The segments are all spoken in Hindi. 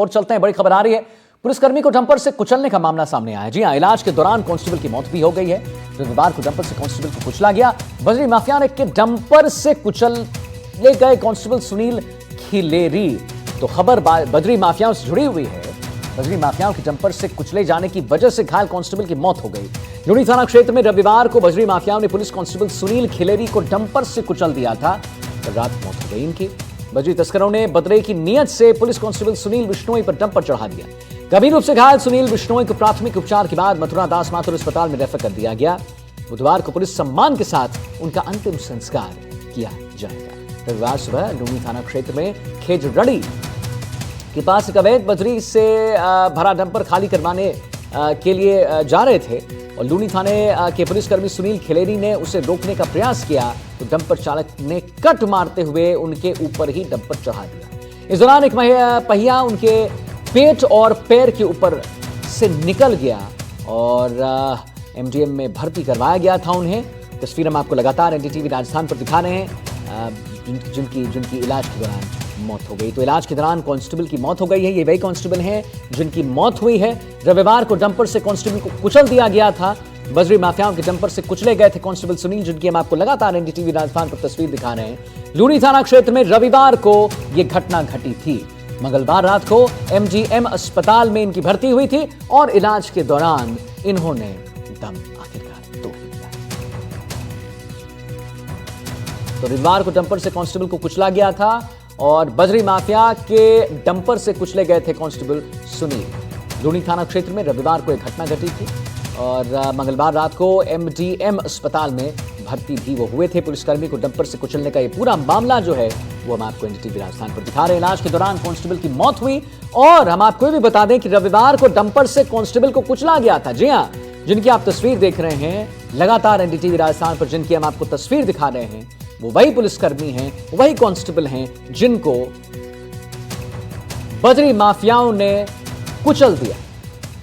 और चलते हैं, बड़ी खबर आ रही है। पुलिसकर्मी को डंपर से कुचलने का मामला सामने आया है। जी हां, इलाज के दौरान कांस्टेबल की मौत भी हो गई है। रविवार को डंपर से कांस्टेबल को कुचला गया। बजरी माफिया ने के डंपर से कुचल ले गए कांस्टेबल सुनील खिलेरी। तो खबर बजरी माफियाओं से जुड़ी हुई है। बजरी माफियाओं के डंपर से कुचले जाने की वजह से घायल कांस्टेबल की मौत हो गई। लूनी थाना क्षेत्र में रविवार को बजरी माफियाओं ने पुलिस कांस्टेबल सुनील खिलेरी को डंपर से कुचल दिया था। रात मौत हो गई इनकी। बजरी तस्करों ने बदले की नियत से पुलिस कांस्टेबल सुनील बिश्नोई पर डंपर चढ़ा दिया। गंभीर रूप से घायल सुनील बिश्नोई को प्राथमिक उपचार के बाद मथुरा दास माथुर अस्पताल में रेफर कर दिया गया। बुधवार को पुलिस सम्मान के साथ उनका अंतिम संस्कार किया जाएगा। रविवार सुबह लूनी थाना क्षेत्र में खेजरड़ी के पास एक अवैध बजरी से भरा डंपर खाली करवाने के लिए जा रहे थे और लूनी थाने के पुलिसकर्मी सुनील खिलेरी ने उसे रोकने का प्रयास किया तो डंपर चालक ने कट मारते हुए उनके ऊपर ही डंपर चढ़ा दिया। इस दौरान एक पहिया उनके पेट और पैर के ऊपर से निकल गया और एमडीएम में भर्ती करवाया गया था उन्हें। तस्वीर हम आपको लगातार एनडीटीवी राजस्थान पर दिखा रहे हैं, जिनकी इलाज के दौरान मौत हो गई। तो इलाज के दौरान कांस्टेबल की मौत हो गई है। ये वही कांस्टेबल हैं जिनकी मौत हुई है। रविवार को डंपर से कांस्टेबल को कुचल दिया गया था। बजरी माफियाओं के डंपर से कुचले गए थे कांस्टेबल सुनील, जिनकी हम आपको लगातार एनडीटीवी राजस्थान पर तस्वीर दिखा रहे हैं। लूनी थाना क्षेत्र में रविवार को यह घटना घटी थी। मंगलवार रात को एमजीएम अस्पताल में इनकी भर्ती हुई थी और इलाज के दौरान इन्होंने दम आखिरकार तोड़ दिया। तो रविवार को डंपर से कांस्टेबल को कुचला गया था और बजरी माफिया के डंपर से कुचले गए थे कांस्टेबल सुनील। लूनी थाना क्षेत्र में रविवार को एक घटना घटी थी और मंगलवार रात को एमडीएम अस्पताल में भर्ती भी वो हुए थे। पुलिसकर्मी को डंपर से कुचलने का ये पूरा मामला जो है वो हम आपको एनडीटीवी राजस्थान पर दिखा रहे हैं। इलाज के दौरान कांस्टेबल की मौत हुई और हम आपको ये भी बता दें कि रविवार को डंपर से कांस्टेबल को कुचला गया था। जी हां, जिनकी आप तस्वीर देख रहे हैं लगातार एनडीटीवी राजस्थान पर, जिनकी हम आपको तस्वीर दिखा रहे हैं, वो वही पुलिसकर्मी हैं, वही कांस्टेबल हैं जिनको बजरी माफियाओं ने कुचल दिया।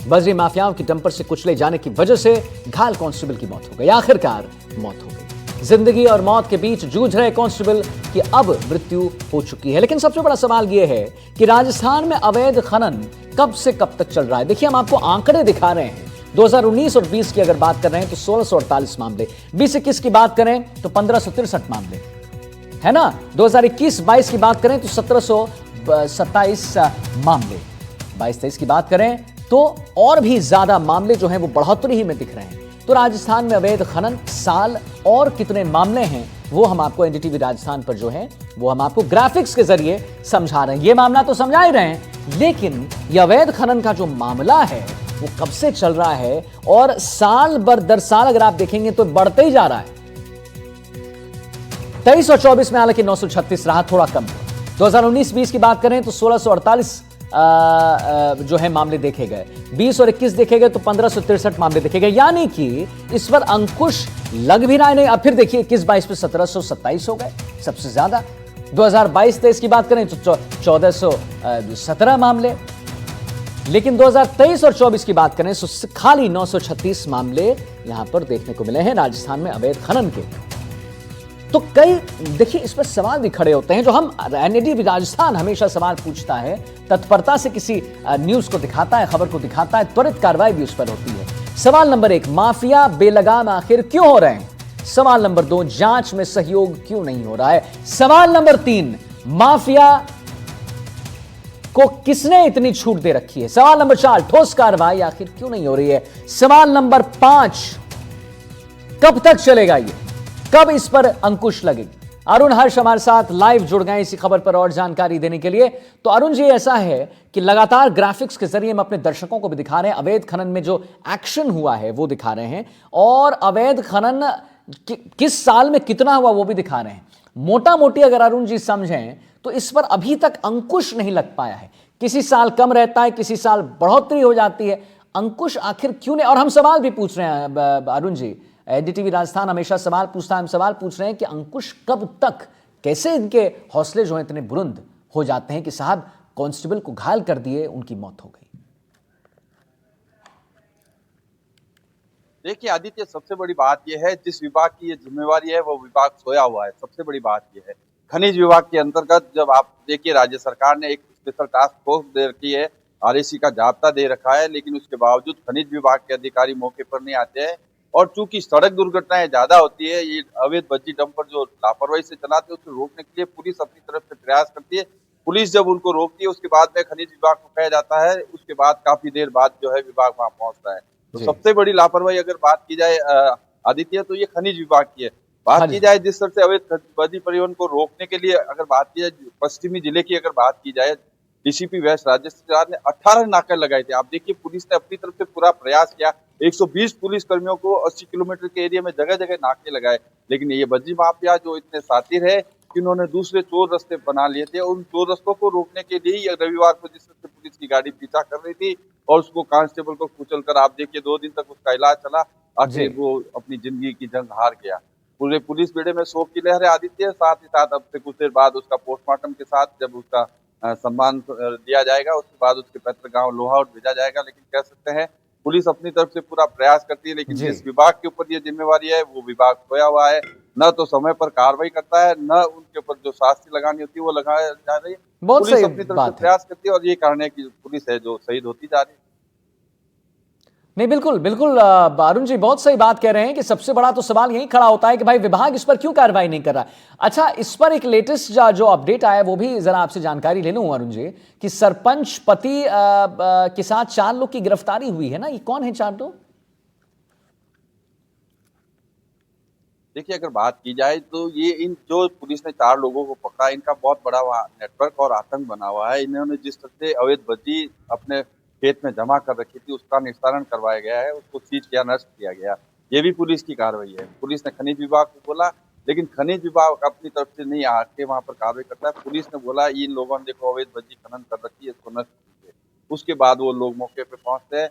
बजरी माफियाओं की डंपर से कुचले जाने की वजह से घायल कांस्टेबल की मौत हो गई। आखिरकार मौत हो गई। जिंदगी और मौत के बीच जूझ रहे कांस्टेबल की अब मृत्यु हो चुकी है। लेकिन सबसे बड़ा सवाल यह है कि राजस्थान में अवैध खनन कब से कब तक चल रहा है। देखिए, हम आपको आंकड़े दिखा रहे हैं। 2019 और 20 की अगर बात कर रहे हैं तो 1648 मामले, 20-21 की बात करें तो 1563 मामले, है ना। 2021-22 की बात करें तो 1727 मामले, 22-23 की बात करें तो और भी ज्यादा मामले जो हैं वो बढ़ोतरी ही में दिख रहे हैं। तो राजस्थान में अवैध खनन साल और कितने मामले हैं वो हम आपको एनडीटीवी राजस्थान पर जो है वो हम आपको ग्राफिक्स के जरिए समझा रहे हैं। ये मामला तो समझा ही रहे हैं, लेकिन ये अवैध खनन का जो मामला है वो कब से चल रहा है और साल भर दर साल अगर आप देखेंगे तो बढ़ते ही जा रहा है। 23 और 24 में हालांकि 936 रहा, थोड़ा कम हुआ। 2019-20 की बात करें तो 1648 जो है मामले देखे गए। 20 और 21 देखे गए तो 1563 मामले देखे गए। यानी कि इस पर अंकुश लग भी रहा है नहीं। अब फिर देखिए 21-22 पे 1727 हो गए, सबसे ज्यादा। 2022-23 की बात करें तो 1417 मामले, लेकिन 2023 और 24 की बात करें तो खाली 936 मामले यहां पर देखने को मिले हैं राजस्थान में अवैध खनन के। तो कई देखिए इस पर सवाल भी खड़े होते हैं जो हम एनडीटीवी राजस्थान हमेशा सवाल पूछता है, तत्परता से किसी न्यूज को दिखाता है, खबर को दिखाता है, त्वरित कार्रवाई भी उस पर होती है। सवाल नंबर 1, माफिया बेलगाम आखिर क्यों हो रहे हैं। सवाल नंबर 2, जांच में सहयोग क्यों नहीं हो रहा है। सवाल नंबर 3, माफिया को किसने इतनी छूट दे रखी है। सवाल नंबर 4, ठोस कार्रवाई आखिर क्यों नहीं हो रही है। सवाल नंबर 5, कब तक चलेगा ये, कब इस पर अंकुश लगेगी। अरुण हर्ष हमारे साथ लाइव जुड़ गए इसी खबर पर और जानकारी देने के लिए। तो अरुण जी, ऐसा है कि लगातार ग्राफिक्स के जरिए हम अपने दर्शकों को भी दिखा रहे हैं, अवैध खनन में जो एक्शन हुआ है वो दिखा रहे हैं और अवैध खनन किस साल में कितना हुआ वो भी दिखा रहे हैं। मोटा मोटी अगर अरुण जी समझें तो इस पर अभी तक अंकुश नहीं लग पाया है। किसी साल कम रहता है, किसी साल बढ़ोतरी हो जाती है। अंकुश आखिर क्यों नहीं। और हम सवाल भी पूछ रहे हैं अरुण जी, एनडीटीवी राजस्थान हमेशा सवाल पूछता है, हम सवाल पूछ रहे हैं कि अंकुश कब तक, कैसे इनके हौसले जो हैं इतने बुलंद हो जाते हैं कि साहब कांस्टेबल को घायल कर दिए, उनकी मौत हो गई। देखिए आदित्य, सबसे बड़ी बात यह है, जिस विभाग की ये जिम्मेवारी है वो विभाग सोया हुआ है। सबसे बड़ी बात यह है, खनिज विभाग के अंतर्गत जब आप देखिए राज्य सरकार ने एक स्पेशल टास्क फोर्स दे रखी है, आरएसी का जाब्ता दे रखा है, लेकिन उसके बावजूद खनिज विभाग के अधिकारी मौके पर नहीं आते हैं। और चूंकि सड़क दुर्घटनाएं ज्यादा होती है, ये अवैध बज्जी डंपर जो लापरवाही से चलाते हैं, उसको रोकने के लिए पुलिस अपनी तरफ से प्रयास करती है। पुलिस जब उनको रोकती है, उसके बाद में खनिज विभाग को कहा जाता है, उसके बाद काफी देर बाद जो है विभाग वहां पहुंचता है। तो जी। सबसे बड़ी लापरवाही अगर बात की जाए आदित्य, तो ये खनिज विभाग की है। बात की जाए जिस तरह से अवैध बज्जी परिवहन को रोकने के लिए अगर बात की जाए, पश्चिमी जिले की अगर बात की जाए, डीसीपी वेस्ट राजेश ने 18 नाके लगाए थे। आप देखिए, पुलिस ने अपनी तरफ से पूरा प्रयास किया, 120 पुलिस कर्मियों को 80 किलोमीटर के एरिया में जगह जगह नाके लगाए, लेकिन ये बज्जी माफिया जो इतने शातिर है कि उन्होंने दूसरे चोर रास्ते बना लिए थे। उन चोर रास्तों को रोकने के लिए ही रविवार को जिस तरह से पुलिस की गाड़ी पीछा कर रही थी और उसको कांस्टेबल को कुचल कर, आप देखिए 2 दिन तक उसका इलाज चला, आखिर वो अपनी जिंदगी की जंग हार गया। पूरे पुलिस बेड़े में शोक की लहर है आदित्य। साथ ही साथ अब से कुछ देर बाद उसका पोस्टमार्टम के साथ जब उसका सम्मान दिया जाएगा, उसके बाद उसके पैतृक गांव लोहावट भेजा जाएगा। लेकिन कह सकते हैं पुलिस अपनी तरफ से पूरा प्रयास करती है, लेकिन जिस विभाग के ऊपर ये जिम्मेवारी है वो विभाग खोया हुआ है, न तो समय पर कार्रवाई करता है, न उनके ऊपर जो शास्ति लगानी होती है वो लगाया जा रही है। पुलिस अपनी तरफ से प्रयास करती है और ये कारण है कि पुलिस है जो शहीद होती जा रही है। नहीं, बिल्कुल बिल्कुल अरुण जी बहुत सही बात कह रहे हैं कि सबसे बड़ा तो सवाल यही खड़ा होता है कि भाई विभाग इस पर क्यों कार्रवाई नहीं कर रहा। अच्छा, इस पर एक लेटेस्ट जो अपडेट आया वो भी जरा आपसे जानकारी ले लूं अरुण जी, कि सरपंच पति के साथ 4 लोग की गिरफ्तारी हुई है ना, ये कौन है 4 लोग? देखिए, अगर बात की जाए तो ये इन जो पुलिस ने 4 लोगों को पकड़ा, इनका बहुत बड़ा वहाँ नेटवर्क और आतंक बना हुआ है। इन्होंने जिस तरह से अवैध बज्जी अपने खेत में जमा कर रखी थी, उसका निस्तारण करवाया गया है, उसको सीज किया, नष्ट किया गया। ये भी पुलिस की कार्रवाई है। पुलिस ने खनिज विभाग को बोला, लेकिन खनिज विभाग अपनी तरफ से नहीं आके वहां पर कार्रवाई करता है। पुलिस ने बोला इन लोगों ने देखो अवैध बज्जी खनन कर रखी है, इसको नष्ट कीजिए। उसके बाद वो लोग मौके पे पहुंचते हैं।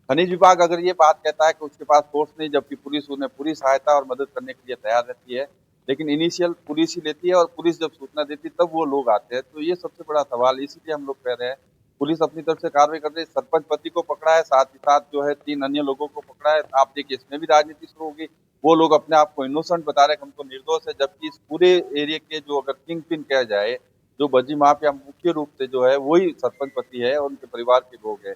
खनिज विभाग अगर ये बात कहता है कि उसके पास फोर्स नहीं, जबकि पुलिस उन्हें पूरी सहायता और मदद करने के लिए तैयार रहती है, लेकिन इनिशियल पुलिस ही लेती है और पुलिस जब सूचना देती है तब वो लोग आते हैं। तो ये सबसे बड़ा सवाल, इसीलिए हम लोग कह रहे हैं पुलिस अपनी तरफ से कार्रवाई कर रही है। सरपंच पति को पकड़ा है, साथ ही साथ जो है 3 अन्य लोगों को पकड़ा है। आप देखिए, इसमें भी राजनीति शुरू होगी। वो लोग अपने आप को इनोसेंट बता रहे हैं, हम तो निर्दोष है, जबकि इस पूरे एरिया के जो अगर किंग पिन कहा जाए, जो बज्जी माफिया मुख्य रूप से जो है वही सरपंच पति है और उनके परिवार के लोग हैं।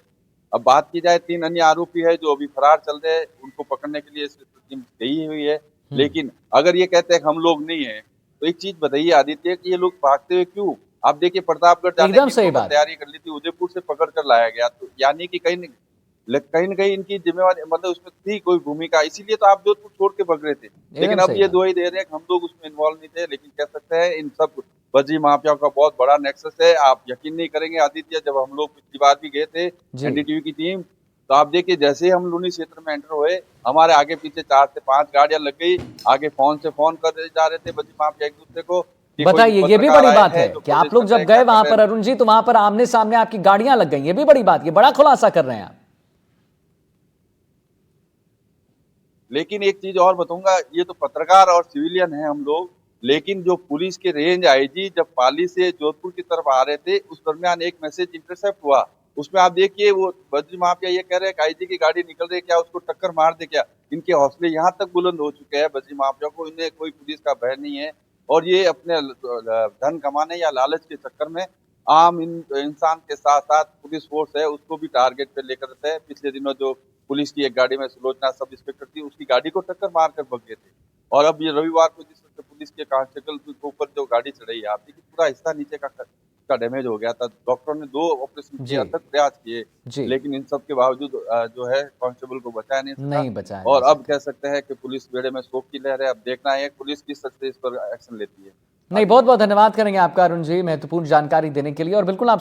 अब बात की जाए 3 अन्य आरोपी है जो अभी फरार चल रहे हैं, उनको पकड़ने के लिए टीम गई हुई है। लेकिन अगर ये कहते हैं कि हम लोग नहीं है, तो एक चीज बताइए आदित्य कि ये लोग भागते हुए क्यों? आप देखिए, प्रतापगढ़ जाने की तैयारी कर ली थी, उदयपुर से पकड़ कर लाया गया, तो यानी कि कहीं न कहीं इनकी जिम्मेवारी, मतलब उसमें थी कोई भूमिका, इसीलिए तो आप जोधपुर छोड़ के भाग रहे थे। लेकिन अब ये दुहाई दे रहे हैं कि हम लोग उसमें इन्वॉल्व नहीं थे। लेकिन कह सकते हैं इन सब बज्जी माफियाओं का बहुत बड़ा नेक्सस है। आप यकीन नहीं करेंगे आदित्य, जब हम लोग पिछली बार भी गए थे एनडीटीवी की टीम, तो आप देखिए जैसे ही हम लूनी क्षेत्र में एंटर हुए, हमारे आगे पीछे 4 से 5 गाड़ियां लग गई। आगे फोन से फोन कर जा रहे थे बज्जी माफिया एक दूसरे को। बताइए, ये भी बड़ी बात है कि आप लोग जब गए वहां पर अरुण जी, तो वहां पर आमने सामने आपकी गाड़ियां लग गई। ये भी बड़ी बात, ये बड़ा खुलासा कर रहे हैं आप। लेकिन एक चीज और बताऊंगा, ये तो पत्रकार और सिविलियन है हम लोग, लेकिन जो पुलिस के रेंज आईजी जब पाली से जोधपुर की तरफ आ रहे थे, उस दरमियान एक मैसेज इंटरसेप्ट हुआ। उसमें आप देखिए, वो बज्जी माफिया ये कह रहे हैं कि आईजी की गाड़ी निकल रही है, क्या उसको टक्कर मार दे क्या? इनके हौसले यहाँ तक बुलंद हो चुके हैं बज्जी माफिया को, इन्हें कोई पुलिस का भय नहीं है। और ये अपने धन कमाने या लालच के चक्कर में आम इंसान के साथ साथ पुलिस फोर्स है उसको भी टारगेट पे लेकर रहते हैं। पिछले दिनों जो पुलिस की एक गाड़ी में सुलोचना सब इंस्पेक्टर थी, उसकी गाड़ी को टक्कर मार कर भग गए थे। और अब ये रविवार को जिस तरह से पुलिस के कांस्टेबल के ऊपर जो गाड़ी चढ़ी है, आप देखिए पूरा हिस्सा नीचे का डैमेज हो गया था। डॉक्टरों ने 2 ऑपरेशन किए, अथक प्रयास किए, लेकिन इन सब के बावजूद जो है कांस्टेबल को बचाया नहीं सका। और अब कह सकते हैं कि पुलिस बेड़े में शोक की लहर है। अब देखना है पुलिस किस तरह से इस पर एक्शन लेती है। नहीं, बहुत बहुत धन्यवाद करेंगे आपका अरुण जी, महत्वपूर्ण जानकारी देने के लिए। और बिल्कुल आप